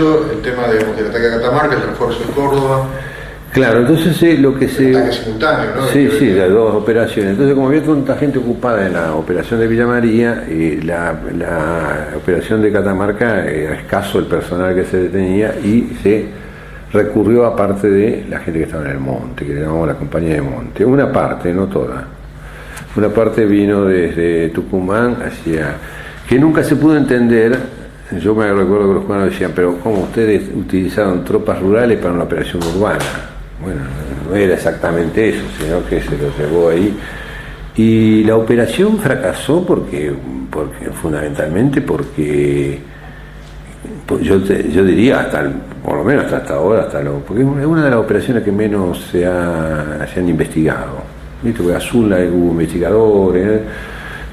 ocurriendo el tema del ataque a Catamarca, el refuerzo de Córdoba. Claro, entonces lo que se... Ataque simultáneo, ¿no? Sí, sí, las dos operaciones. Entonces, como había tanta gente ocupada en la operación de Villa María, la operación de Catamarca era escaso el personal que se detenía y se recurrió a parte de la gente que estaba en el monte, que le llamamos la compañía de monte. Una parte, no toda. Una parte vino desde Tucumán hacia... que nunca se pudo entender. Yo me recuerdo que los cubanos decían, pero ¿cómo ustedes utilizaron tropas rurales para una operación urbana? Bueno, no era exactamente eso, sino que se lo llevó ahí. Y la operación fracasó porque fundamentalmente porque yo diría por lo menos hasta ahora, porque es una de las operaciones que menos se han investigado. ¿Viste? Porque Azul hubo investigadores,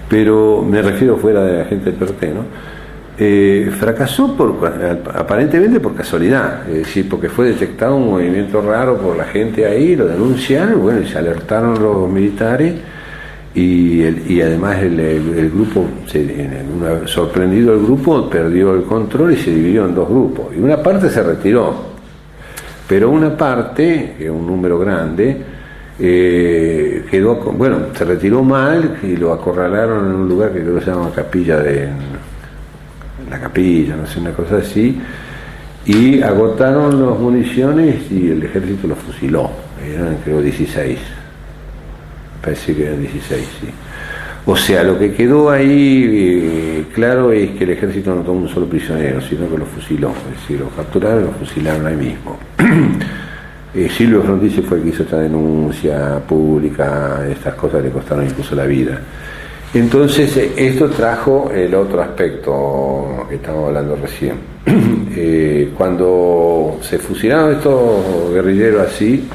pero me refiero fuera de la gente del PRT, ¿no? Fracasó aparentemente por casualidad, es decir, porque fue detectado un movimiento raro por la gente ahí, lo denunciaron, bueno, y se alertaron los militares y además el grupo, sorprendido el grupo, perdió el control y se dividió en dos grupos, y una parte se retiró, pero una parte, que es un número grande, se retiró mal y lo acorralaron en un lugar que creo que se llama la capilla, no sé, una cosa así, y agotaron las municiones y el ejército los fusiló. Eran creo 16, parece que eran 16, sí. O sea, lo que quedó ahí claro es que el ejército no tomó un solo prisionero, sino que los fusiló, es decir, los capturaron y los fusilaron ahí mismo. Silvio Frondizi fue el que hizo esta denuncia pública, estas cosas le costaron incluso la vida. Entonces esto trajo el otro aspecto que estamos hablando recién. Cuando se fusilaron estos guerrilleros así,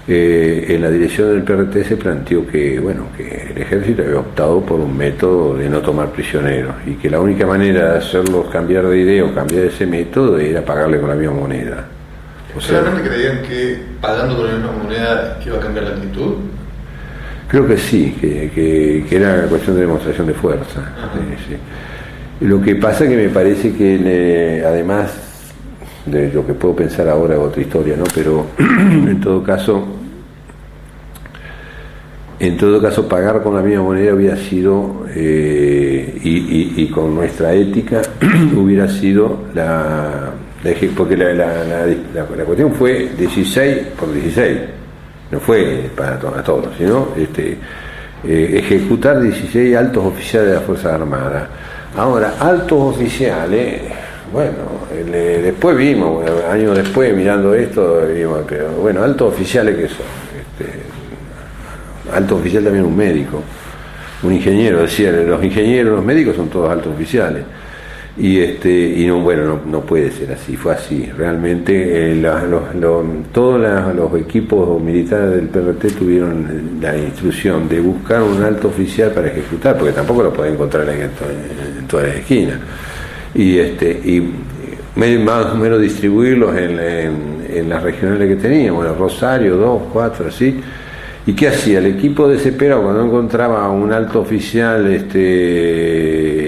en la dirección del PRT se planteó que el ejército había optado por un método de no tomar prisioneros y que la única manera de hacerlos cambiar de idea o cambiar ese método era pagarle con la misma moneda. ¿Realmente creían que pagando con la misma moneda iba a cambiar la actitud? Creo que sí, que era cuestión de demostración de fuerza. Sí. Lo que pasa es que me parece que además de lo que puedo pensar ahora es otra historia, ¿no? Pero en todo caso pagar con la misma moneda hubiera sido y con nuestra ética hubiera sido porque la cuestión fue 16 por 16. No fue para todos, sino ejecutar 16 altos oficiales de las Fuerzas Armadas. Ahora, altos oficiales, después vimos, años después mirando esto, vimos, pero bueno, altos oficiales que son, alto oficial también un médico, un ingeniero, decía, los ingenieros, los médicos son todos altos oficiales. Y no puede ser así, fue así. Realmente todos los equipos militares del PRT tuvieron la instrucción de buscar un alto oficial para ejecutar, porque tampoco lo podés encontrar en todas las esquinas. Y más o menos distribuirlos en las regionales que teníamos, Rosario, 2, 4, así. ¿Y qué hacía? El equipo desesperado cuando encontraba un alto oficial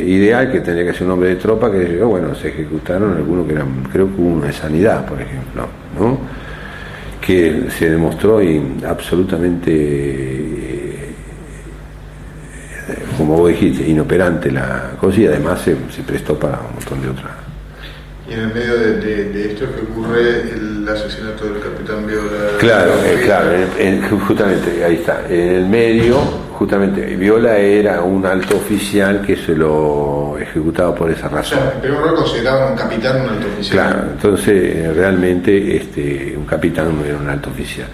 ideal, que tenía que ser un hombre de tropa, que se ejecutaron algunos que eran, creo que uno de sanidad, por ejemplo, ¿no? Que se demostró absolutamente, como vos dijiste, inoperante la cosa, y además se prestó para un montón de otras. Y en el medio de esto que ocurre el asesinato del capitán Viola. Claro, justamente, ahí está. En el medio, justamente, Viola era un alto oficial que se lo ejecutaba por esa razón. O sea, en primer lugar consideraban un capitán un alto oficial. Claro, entonces realmente un capitán no era un alto oficial.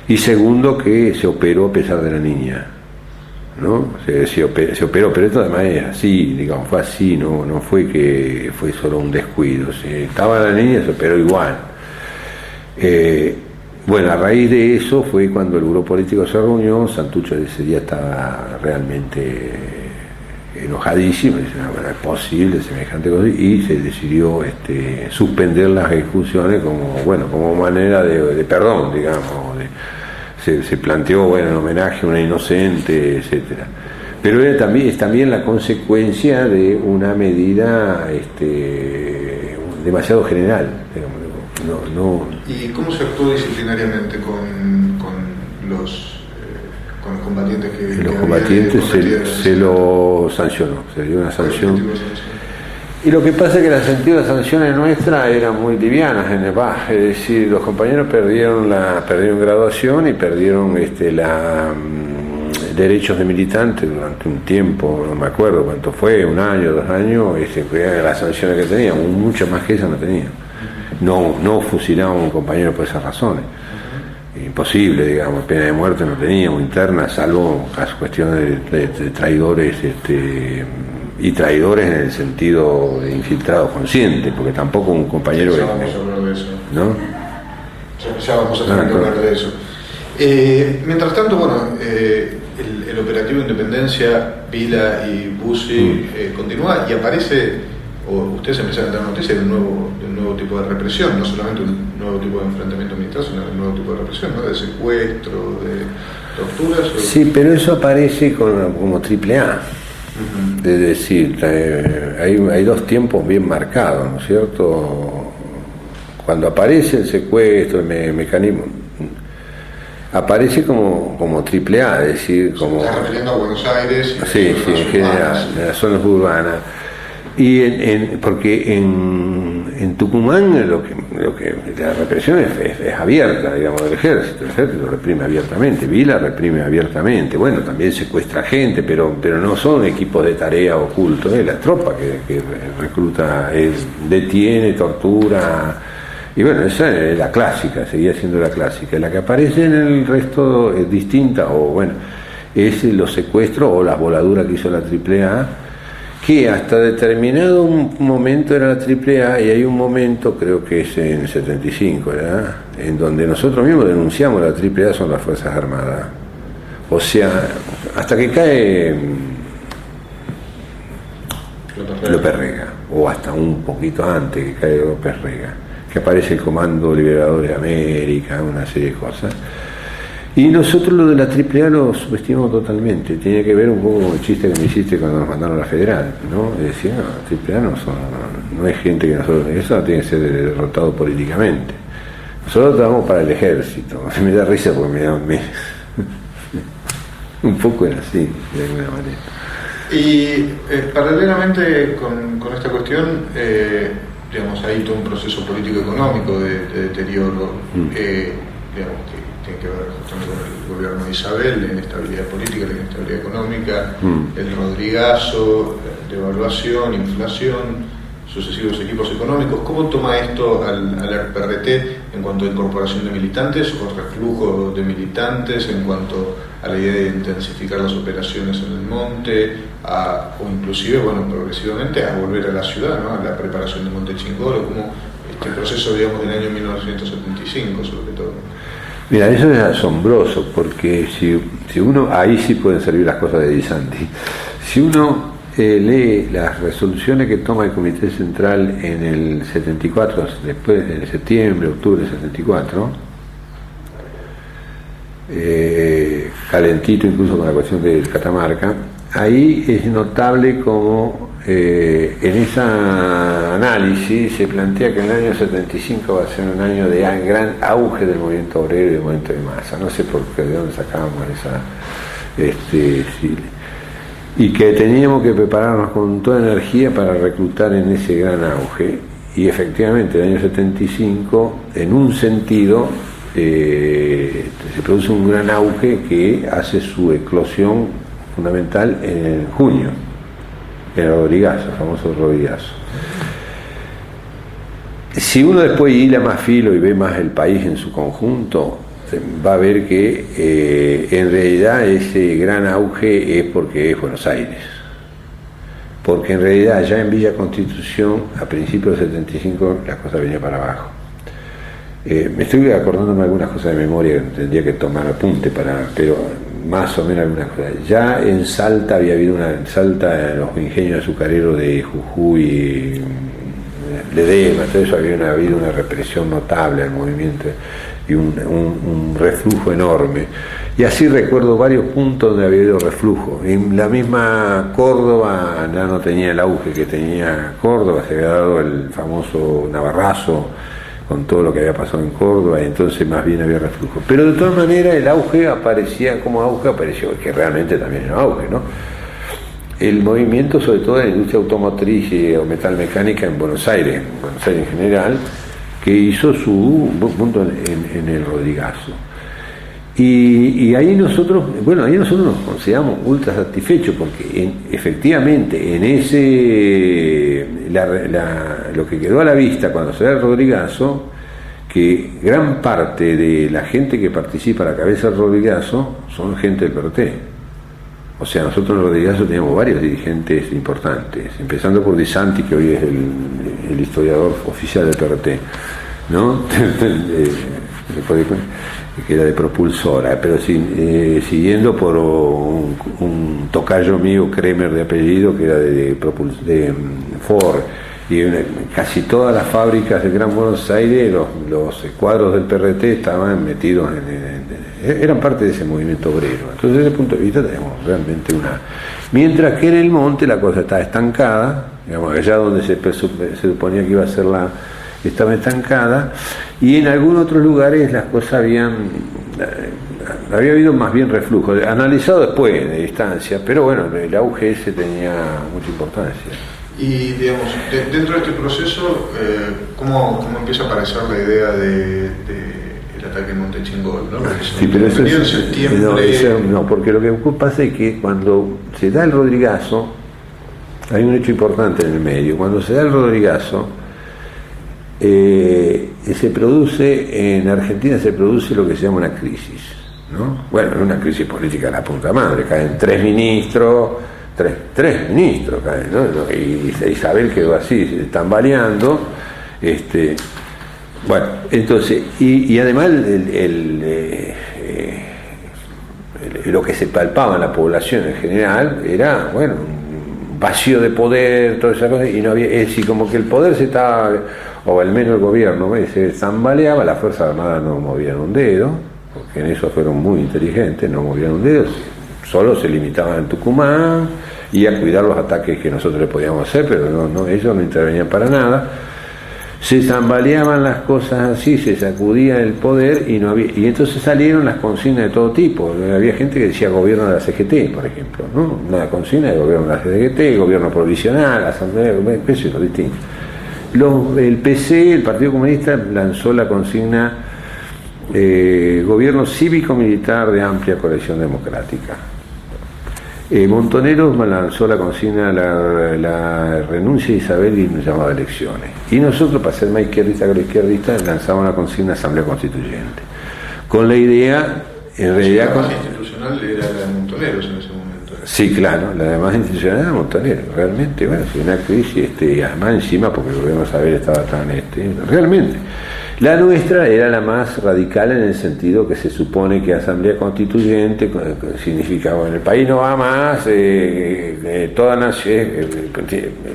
Y segundo, que se operó a pesar de la niña, ¿no? Se operó, pero esto además es así, digamos, fue así, no fue que fue solo un descuido. Estaba la niña, se operó igual. A raíz de eso fue cuando el grupo político se reunió. Santucho ese día estaba realmente enojadísimo, dice, no es posible semejante cosa, y se decidió suspender las ejecuciones como manera de perdón, digamos. Se planteó en homenaje a una inocente, etcétera. Pero es también la consecuencia de una medida demasiado general, digamos, no. ¿Y cómo se actuó disciplinariamente con los combatientes que los combatientes se lo sancionó, se le dio una sanción. Y lo que pasa es que las antiguas sanciones nuestras eran muy livianas en el BAS, es decir, los compañeros perdieron graduación y perdieron derechos de militante durante un tiempo, no me acuerdo cuánto fue, 1 año, 2 años, eran las sanciones que tenían, muchas más que esas no tenían. No fusilaban a un compañero por esas razones. Imposible, digamos, pena de muerte no teníamos interna, salvo las cuestiones de traidores, y traidores en el sentido de infiltrados conscientes, porque tampoco un compañero... Ya vamos a hablar de eso. ¿No? Ya vamos a tener que hablar de eso. Mientras tanto, bueno, el operativo Independencia, Vila y Bussi continúa y aparece, o ustedes empiezan a dar noticias de un nuevo tipo de represión, no solamente un nuevo tipo de enfrentamiento militar, sino un nuevo tipo de represión, ¿no? De secuestro, de torturas. Sí, pero eso aparece como AAA. Es decir, hay 2 tiempos bien marcados, ¿no es cierto? Cuando aparece el secuestro, el mecanismo, aparece como AAA, es decir, como... Se está refiriendo a Buenos Aires. Sí, en general, en las zonas urbanas. Y porque en Tucumán lo que la represión es abierta, digamos, del ejército. El ejército reprime abiertamente, Vila reprime abiertamente. Bueno, también secuestra gente, pero no son equipos de tarea ocultos, es la tropa que recluta, detiene, tortura. Y bueno, esa es la clásica, seguía siendo la clásica. La que aparece en el resto es distinta, o bueno, es los secuestros o las voladuras que hizo la AAA, que hasta determinado momento era la AAA, y hay un momento, creo que es en 75, ¿verdad?, en donde nosotros mismos denunciamos la AAA son las Fuerzas Armadas. O sea, hasta que cae López Rega, o hasta un poquito antes que cae López Rega, que aparece el Comando Liberador de América, una serie de cosas. Y nosotros lo de la AAA lo subestimamos totalmente. Tiene que ver un poco con el chiste que me hiciste cuando nos mandaron a la Federal, ¿no? Es decir, no, la AAA no es gente que nosotros... Eso tiene que ser derrotado políticamente. Nosotros trabajamos para el ejército. Me da risa porque un poco era así, de alguna manera. Y paralelamente con esta cuestión, digamos, hay todo un proceso político-económico de deterioro, digamos, que tiene que ver justamente con el gobierno de Isabel, la inestabilidad política, la inestabilidad económica, el Rodrigazo, devaluación, inflación, sucesivos equipos económicos. ¿Cómo toma esto al PRT en cuanto a incorporación de militantes o reflujo de militantes, en cuanto a la idea de intensificar las operaciones en el monte, o inclusive, bueno, progresivamente a volver a la ciudad, ¿no?, a la preparación de Monte Chingolo, como este proceso, digamos, del año 1975 sobre todo? Mira, eso es asombroso, porque si uno, ahí sí pueden servir las cosas de Di Santi. Si uno lee las resoluciones que toma el Comité Central en el 74, después en septiembre, octubre del 74, calentito incluso con la cuestión de Catamarca, ahí es notable como en ese análisis se plantea que el año 75 va a ser un año de gran auge del movimiento obrero y del movimiento de masa. No sé por qué, de dónde sacábamos y que teníamos que prepararnos con toda energía para reclutar en ese gran auge. Y efectivamente el año 75, en un sentido, se produce un gran auge que hace su eclosión fundamental en junio, el Rodrigazo, el famoso Rodrigazo. Si uno después hila más filo y ve más el país en su conjunto, va a ver que en realidad ese gran auge es porque es Buenos Aires. Porque en realidad ya en Villa Constitución, a principios del 75, la cosa venía para abajo. Me estoy acordándome de algunas cosas de memoria, tendría que tomar apunte pero más o menos algunas cosas. Ya en Salta había habido en los ingenios azucareros de Jujuy, Ledesma, todo eso había habido una represión notable al movimiento y un reflujo enorme. Y así recuerdo varios puntos donde había habido reflujo. En la misma Córdoba ya no tenía el auge que tenía Córdoba, se había dado el famoso Navarrazo con todo lo que había pasado en Córdoba, y entonces más bien había reflujo. Pero de todas maneras el auge aparecía como auge, apareció, que realmente también era auge, ¿no? El movimiento, sobre todo en la industria automotriz o metalmecánica en Buenos Aires en general, que hizo su punto en el Rodrigazo. Y ahí nosotros nos consideramos ultra satisfechos, porque efectivamente en ese lo que quedó a la vista cuando se da el Rodrigazo, que gran parte de la gente que participa a la cabeza del Rodrigazo son gente del PRT. O sea, nosotros en el Rodrigazo teníamos varios dirigentes importantes, empezando por Di Santi, que hoy es el historiador oficial del PRT, ¿no? Que era de Propulsora, pero siguiendo por un tocayo mío, Kremer de apellido, que era de Ford, y casi todas las fábricas de Gran Buenos Aires, los cuadros del PRT estaban metidos eran parte de ese movimiento obrero. Entonces, desde ese punto de vista tenemos realmente mientras que en el monte la cosa estaba estancada, digamos, allá donde se suponía que iba a ser estaba estancada, y en algunos otros lugares las cosas había habido más bien reflujo, analizado después de distancia, pero bueno, el auge ese tenía mucha importancia. Y digamos, dentro de este proceso, ¿cómo empieza a aparecer la idea del ataque en Monte Chingol, ¿no? Sí, pero eso en septiembre. No, porque lo que pasa es que cuando se da el Rodrigazo, hay un hecho importante en el medio. Cuando se da el Rodrigazo, en Argentina se produce lo que se llama una crisis, ¿no? Bueno, es una crisis política de la puta madre, caen tres ministros caen, ¿no? Y Isabel quedó así, tambaleando, bueno, entonces, y además lo que se palpaba en la población en general era, bueno, un vacío de poder, todas esas cosas, y no había, es decir, como que el poder se estaba, o al menos el gobierno, se tambaleaba, las Fuerzas Armadas no movían un dedo, porque en eso fueron muy inteligentes, no movían un dedo, solo se limitaban en Tucumán y a cuidar los ataques que nosotros le podíamos hacer, pero no, ellos no intervenían para nada. Se tambaleaban las cosas así, se sacudía el poder y no había, y entonces salieron las consignas de todo tipo. Había gente que decía gobierno de la CGT, por ejemplo, ¿no? Una consigna de gobierno de la CGT, gobierno provisional, asamblea, eso es lo distinto. El PC, el Partido Comunista, lanzó la consigna gobierno cívico-militar de amplia coalición democrática. Montoneros lanzó la consigna la renuncia de Isabel y nos llamaba a elecciones. Y nosotros, para ser más izquierdista que los izquierdistas, lanzamos la consigna Asamblea Constituyente. Con la idea, en realidad... La más institucional era la de Montoneros en ese momento. Sí, claro, la más institucional era Montoneros, realmente, bueno, fue una crisis, además encima porque el gobierno de Isabel estaba tan, realmente. La nuestra era la más radical en el sentido que se supone que Asamblea Constituyente significaba, bueno, el país no va más, toda nación,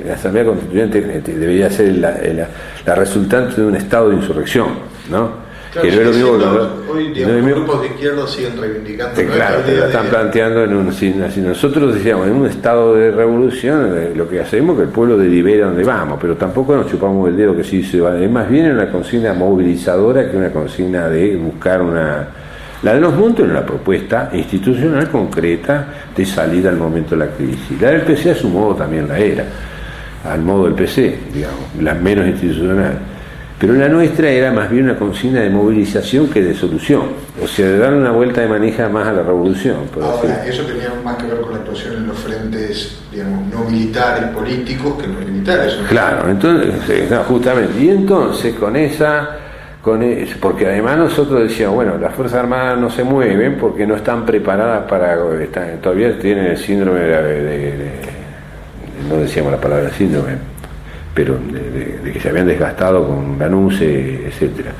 la Asamblea Constituyente debería ser la resultante de un estado de insurrección, ¿no? Claro, que no es lo mismo que hoy, digamos, grupos de izquierda siguen reivindicando. Claro, lo están planteando si nosotros decíamos en un estado de revolución, lo que hacemos es que el pueblo delibera dónde vamos, pero tampoco nos chupamos el dedo que sí se va. Es más bien una consigna movilizadora que una consigna de buscar la de los montes era una propuesta institucional concreta de salida al momento de la crisis. La del PC a su modo también la era, al modo del PC, digamos, la menos institucional. Pero la nuestra era más bien una consigna de movilización que de solución, o sea, de darle una vuelta de manija más a la revolución. Ahora, eso tenía más que ver con la actuación en los frentes, digamos, no militares, políticos, que los militares. ¿No? Claro, entonces, justamente, y entonces porque además nosotros decíamos, bueno, las Fuerzas Armadas no se mueven porque no están preparadas todavía tienen el síndrome no decíamos la palabra síndrome, pero de que se habían desgastado con Lanuse, etcétera.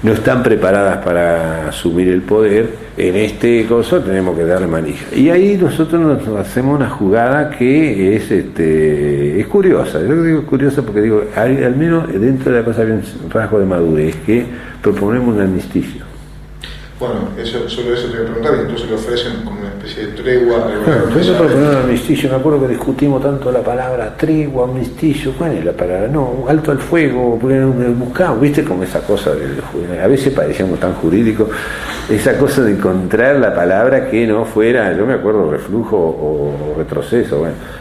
no están preparadas para asumir el poder, en este caso tenemos que darle manija. Y ahí nosotros nos hacemos una jugada que es curiosa. Yo digo curiosa porque digo, al menos dentro de la cosa había un rasgo de madurez, que proponemos un armisticio. Bueno, solo eso te voy a preguntar, y entonces le ofrecen como una especie de tregua. Entonces proponer un armisticio, me acuerdo que discutimos tanto la palabra tregua, armisticio, ¿cuál es la palabra? No, alto al fuego, buscamos, viste, como esa cosa, a veces parecíamos tan jurídicos, esa cosa de encontrar la palabra que no fuera, yo me acuerdo, reflujo o retroceso, bueno.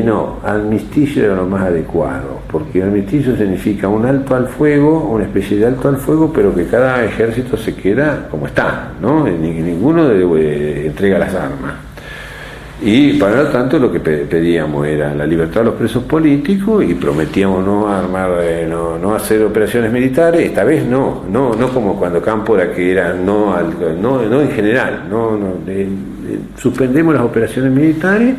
No, armisticio era lo más adecuado, porque armisticio significa un alto al fuego, una especie de alto al fuego, pero que cada ejército se queda como está, ¿no? Ninguno entrega las armas. Y para lo tanto lo que pedíamos era la libertad de los presos políticos y prometíamos no armar, no hacer operaciones militares. Esta vez no como cuando Cámpora, que era no en general, suspendemos las operaciones militares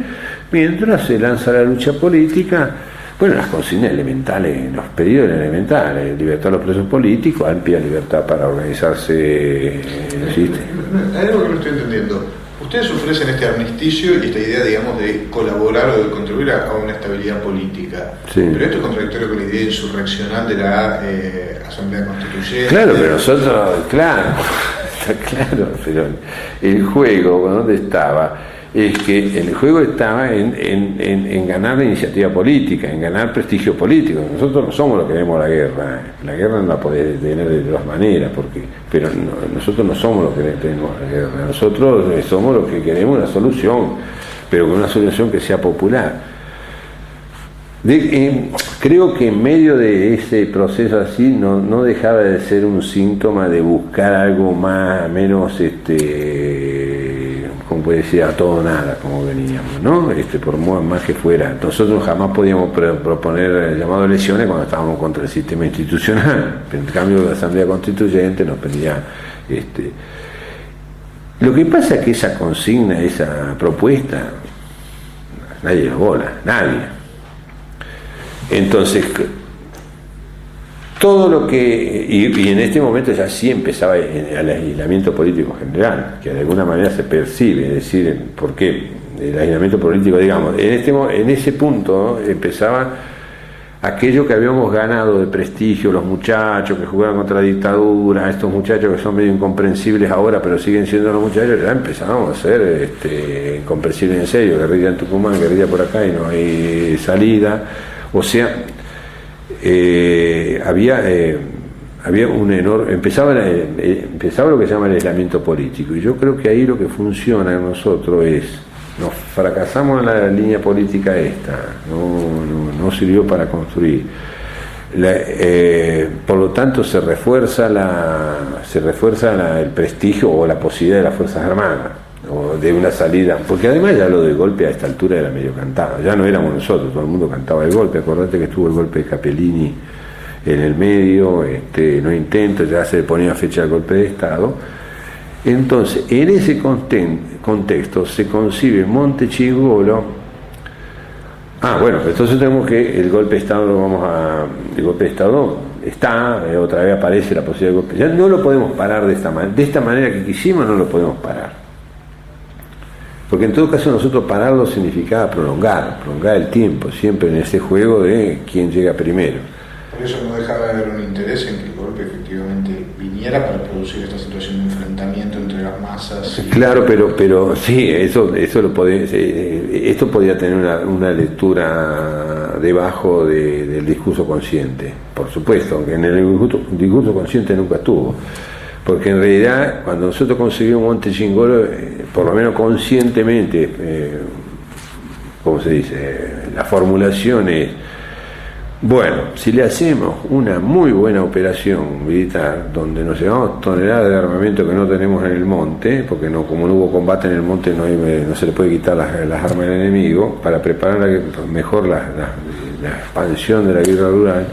mientras se lanza la lucha política. Bueno, las consignas elementales, los pedidos elementales: libertad de los presos políticos, amplia libertad para organizarse. ¿Existe? Hay algo que no estoy entendiendo. Ustedes ofrecen este armisticio y esta idea, digamos, de colaborar o de contribuir a una estabilidad política. Sí. Pero esto es contradictorio con la idea insurreccional de la Asamblea Constituyente. Claro, pero nosotros, claro, pero el juego, ¿dónde estaba? Es que el juego estaba en ganar la iniciativa política, en ganar prestigio político. Nosotros no somos los que queremos la guerra. La guerra no la podés tener de todas maneras, pero nosotros no somos los que tenemos la guerra. Nosotros somos los que queremos una solución, pero con una solución que sea popular. Creo que en medio de ese proceso así no dejaba de ser un síntoma de buscar algo menos como puede decir, a todo o nada, como veníamos, ¿no? Por más que fuera. Nosotros jamás podíamos proponer llamado elecciones cuando estábamos contra el sistema institucional. En cambio, la Asamblea Constituyente nos pedía. Lo que pasa es que esa consigna, esa propuesta, nadie la bola, nadie. Entonces, todo lo que, y en este momento ya sí empezaba el aislamiento político general, que de alguna manera se percibe, es decir, ¿por qué? El aislamiento político, digamos, en ese punto empezaba aquello que habíamos ganado de prestigio, los muchachos que jugaban contra la dictadura, estos muchachos que son medio incomprensibles ahora, pero siguen siendo los muchachos, ya empezábamos a ser incomprensibles en serio, guerrilla en Tucumán, guerrilla por acá y no hay salida, o sea, había un enorme, empezaba lo que se llama el aislamiento político, y yo creo que ahí lo que funciona en nosotros es, nos fracasamos en la línea política esta, no sirvió para construir, por lo tanto se refuerza el prestigio o la posibilidad de las Fuerzas Armadas o de una salida, porque además ya lo del golpe a esta altura era medio cantado, ya no éramos nosotros, todo el mundo cantaba el golpe. Acordate que estuvo el golpe de Capellini en el medio, no intento, ya se ponía fecha al golpe de Estado. Entonces, en ese contexto se concibe Montechingolo. Bueno, entonces tenemos que el golpe de Estado el golpe de Estado está, otra vez aparece la posibilidad de golpe. Ya no lo podemos parar de esta manera que quisimos, no lo podemos parar. Porque en todo caso nosotros pararlo significaba prolongar el tiempo, siempre en ese juego de quién llega primero. Por eso no dejaba de haber un interés en que el golpe efectivamente viniera para producir esta situación de enfrentamiento entre las masas. Claro, pero sí, esto podía tener una lectura debajo del discurso consciente, por supuesto, aunque en el discurso consciente nunca estuvo. Porque en realidad, cuando nosotros conseguimos Montechingolo, por lo menos conscientemente, ¿cómo se dice? La formulación es, bueno, si le hacemos una muy buena operación militar, donde nos llevamos toneladas de armamento que no tenemos en el monte, porque como no hubo combate en el monte, no se le puede quitar las armas al enemigo, para preparar mejor la expansión de la guerra rural,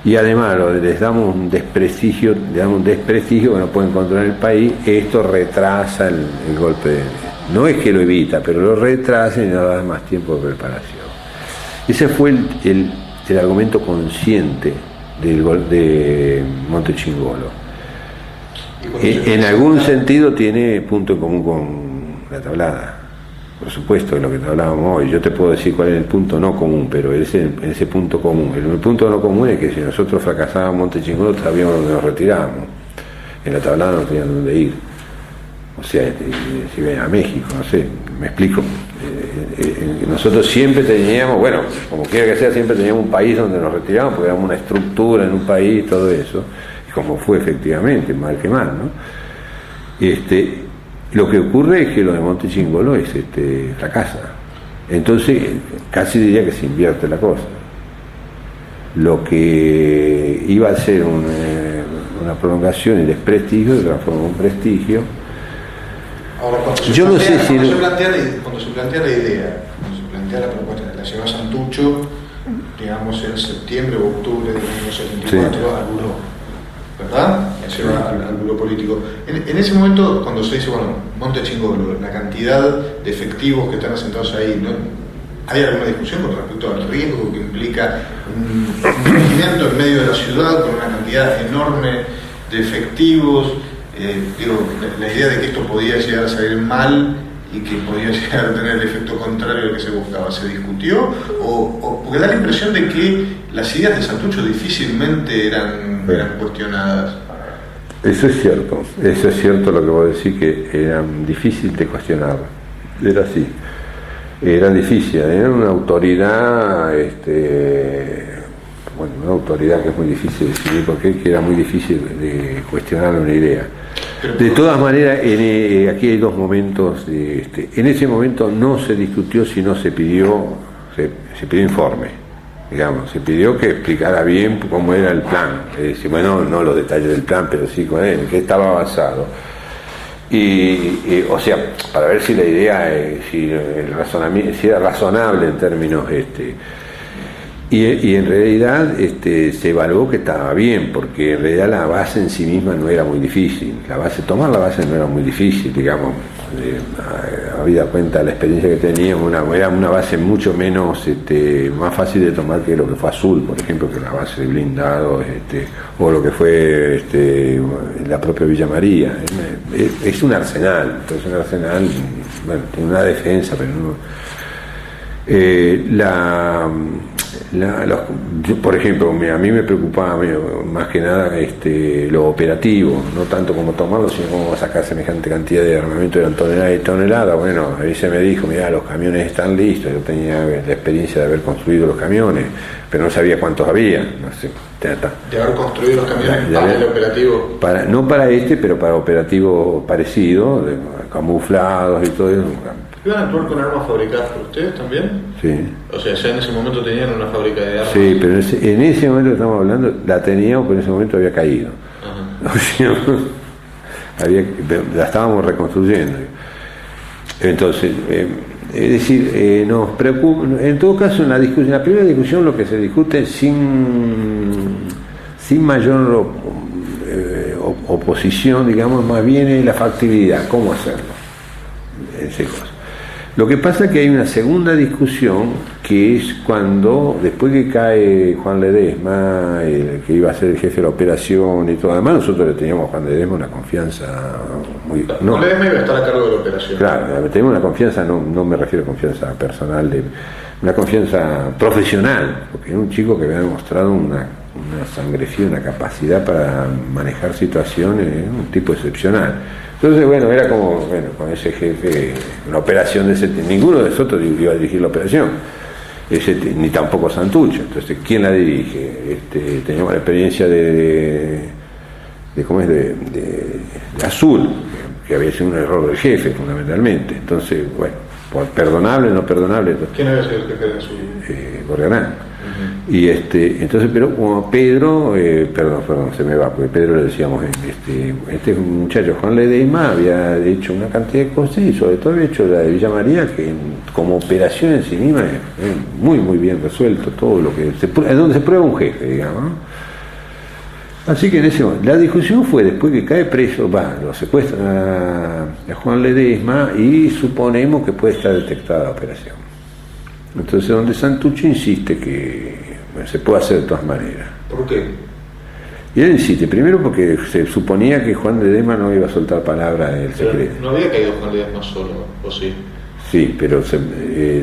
y además les damos un desprestigio que no pueden controlar el país, esto retrasa el golpe. No es que lo evita, pero lo retrasa y nos da más tiempo de preparación. Ese fue el argumento consciente de Montechingolo. En algún sentido tiene punto en común con la Tablada, por supuesto, de lo que hablábamos hoy. Yo te puedo decir cuál es el punto no común, pero ese punto común. El punto no común es que si nosotros fracasábamos en Montechingolo sabíamos dónde nos retirábamos. En la Tablada no tenían dónde ir. O sea, si ven a México, no sé, me explico. Nosotros siempre teníamos, bueno, como quiera que sea, siempre teníamos un país donde nos retirábamos, porque éramos una estructura en un país, todo eso, y como fue efectivamente, mal que mal, ¿no? Lo que ocurre es que lo de Montechingolo fracasa. Entonces, casi diría que se invierte la cosa. Lo que iba a ser una prolongación y desprestigio se transforma en un prestigio. Ahora, cuando se plantea la idea, cuando se plantea la propuesta de la lleva Santucho, digamos en septiembre o octubre del año 74, sí, al buró, ¿verdad? La lleva al buró político. En ese momento, cuando se dice, bueno, Montechingolo, la cantidad de efectivos que están asentados ahí, ¿no? ¿Hay alguna discusión con respecto al riesgo que implica un regimiento en medio de la ciudad con una cantidad enorme de efectivos? La idea de que esto podía llegar a salir mal y que podía llegar a tener el efecto contrario al que se buscaba, ¿se discutió? Porque da la impresión de que las ideas de Santucho difícilmente eran cuestionadas. Eso es cierto lo que vos decís, que eran difíciles de cuestionar, era así, eran difíciles, eran una autoridad, una autoridad que es muy difícil de decidir porque era muy difícil de cuestionar una idea. De todas maneras, aquí hay dos momentos. En ese momento no se discutió, sino se pidió informe, digamos, se pidió que explicara bien cómo era el plan. Es decir, bueno, no los detalles del plan, pero sí en qué estaba avanzado. O sea, para ver si la idea, si era razonable en términos y en realidad se evaluó que estaba bien, porque en realidad la base en sí misma no era muy difícil. Tomar la base no era muy difícil, digamos, habida cuenta de la experiencia que teníamos, era una base mucho menos, más fácil de tomar que lo que fue Azul, por ejemplo, que la base de blindado, o lo que fue la propia Villa María. Es un arsenal, entonces un arsenal, bueno, tiene una defensa, pero no. Yo, por ejemplo, a mí me preocupaba más que nada lo operativo, no tanto como tomarlo, sino cómo sacar semejante cantidad de armamento, eran toneladas y toneladas. Bueno, ahí se me dijo, mira, los camiones están listos. Yo tenía la experiencia de haber construido los camiones, pero no sabía cuántos había, no sé. De haber construido los camiones para el operativo. No para pero para operativo parecido, camuflados y todo eso. ¿Iban a actuar con armas fabricadas por ustedes también? Sí. O sea, ya en ese momento tenían una fábrica de armas. Sí, pero en ese momento que estamos hablando, la teníamos, pero en ese momento había caído. O sea, la estábamos reconstruyendo. Entonces, es decir, nos preocupa, en todo caso, en la primera discusión lo que se discute sin mayor oposición, digamos, más bien es la factibilidad, cómo hacerlo. Ese cosa. Lo que pasa es que hay una segunda discusión, que es cuando, después que cae Juan Ledesma, que iba a ser el jefe de la operación y todo, además nosotros le teníamos a Juan Ledesma una confianza muy... Juan Ledesma iba a estar a cargo de la operación. Claro, tenemos una confianza, no me refiero a confianza personal, una confianza profesional, porque era un chico que había demostrado una sangre fría, una capacidad para manejar situaciones, un tipo excepcional. Entonces, bueno, era como, con ese jefe, una operación de ese tipo, ninguno de nosotros iba a dirigir la operación, ni tampoco Santucho. Entonces, ¿quién la dirige? Teníamos la experiencia de Azul, que había sido un error del jefe, fundamentalmente. Entonces, bueno, perdonable, no perdonable. ¿Quién había sido el jefe de Azul? Gorganán. Y entonces, pero como Pedro, perdón, se me va, porque Pedro le decíamos, este muchacho Juan Ledesma había hecho una cantidad de cosas y sobre todo había hecho la de Villa María, que como operación en sí misma es muy muy bien resuelto, todo lo que es donde se prueba un jefe, digamos, ¿no? Así que en ese momento, la discusión fue después que cae preso, lo secuestran a Juan Ledesma y suponemos que puede estar detectada la operación. Entonces, donde Santucho insiste que se puede hacer de todas maneras. ¿Por qué? Y él insiste, primero porque se suponía que Juan Ledesma no iba a soltar palabra del Pero secreto. no había caído Juan Ledesma solo, ¿o sí? Sí, pero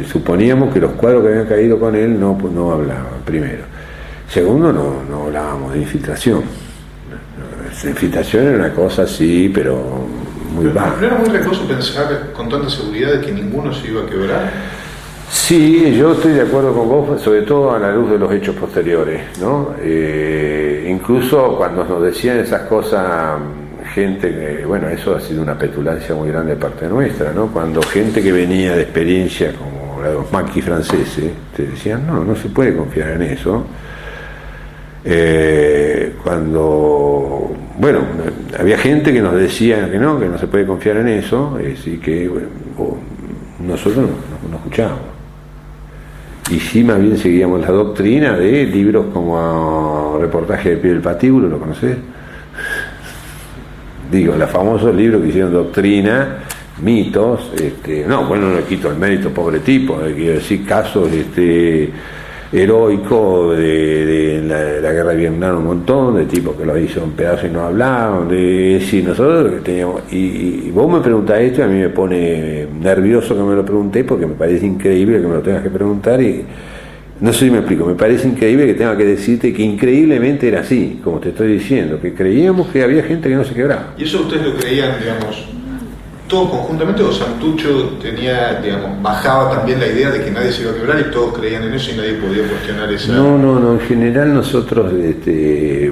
suponíamos que los cuadros que habían caído con él no hablaban, primero. Segundo, no hablábamos de infiltración. La infiltración era una cosa así, pero muy baja. ¿No era muy riesgoso pensar con tanta seguridad de que ninguno se iba a quebrar? Sí, yo estoy de acuerdo con vos, sobre todo a la luz de los hechos posteriores, ¿no? Incluso cuando nos decían esas cosas, gente que, bueno, eso ha sido una petulancia muy grande de parte nuestra, ¿no? Cuando gente que venía de experiencia, como la de los maquis franceses, te decían, no se puede confiar en eso. Cuando, bueno, había gente que nos decía que no se puede confiar en eso, y que, bueno, nosotros no escuchábamos. Y sí, más bien seguíamos la doctrina de libros como Reportaje de Pie del Patíbulo, ¿lo conocés? Digo, los famosos libros que hicieron doctrina, mitos, no le quito el mérito, pobre tipo, quiero decir, casos heroicos de la guerra de Vietnam, un montón de tipos que lo hizo en pedazos y no hablaban, nosotros que teníamos, y vos me preguntás esto y a mí me pone nervioso que me lo pregunté porque me parece increíble que me lo tengas que preguntar y no sé si me explico, me parece increíble que tenga que decirte que increíblemente era así, como te estoy diciendo, que creíamos que había gente que no se quebraba. ¿Y eso ustedes lo creían, digamos, todos conjuntamente, o Santucho bajaba también la idea de que nadie se iba a quebrar y todos creían en eso y nadie podía cuestionar esa? No, en general nosotros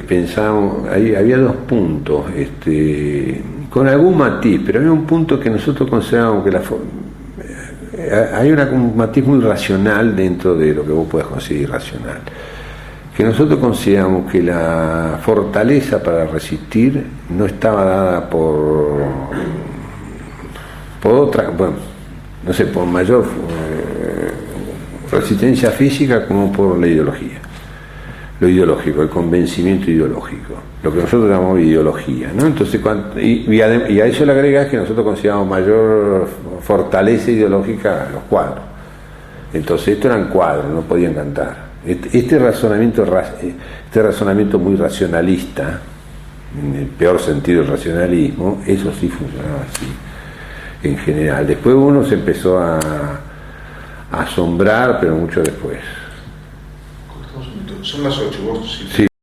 pensábamos, había dos puntos, con algún matiz, pero había un punto que nosotros considerábamos que hay un matiz muy racional dentro de lo que vos podés conseguir racional, que nosotros consideramos que la fortaleza para resistir no estaba dada por otra, bueno, no sé, por mayor resistencia física como por la ideología, lo ideológico, el convencimiento ideológico, lo que nosotros llamamos ideología, ¿no? Entonces, y a eso le agregas que nosotros consideramos mayor fortaleza ideológica a los cuadros. Entonces, estos eran cuadros, no podían cantar. Este razonamiento muy racionalista, en el peor sentido del racionalismo, eso sí funcionaba así en general. Después uno se empezó a asombrar, pero mucho después. Son las 8, vos sí.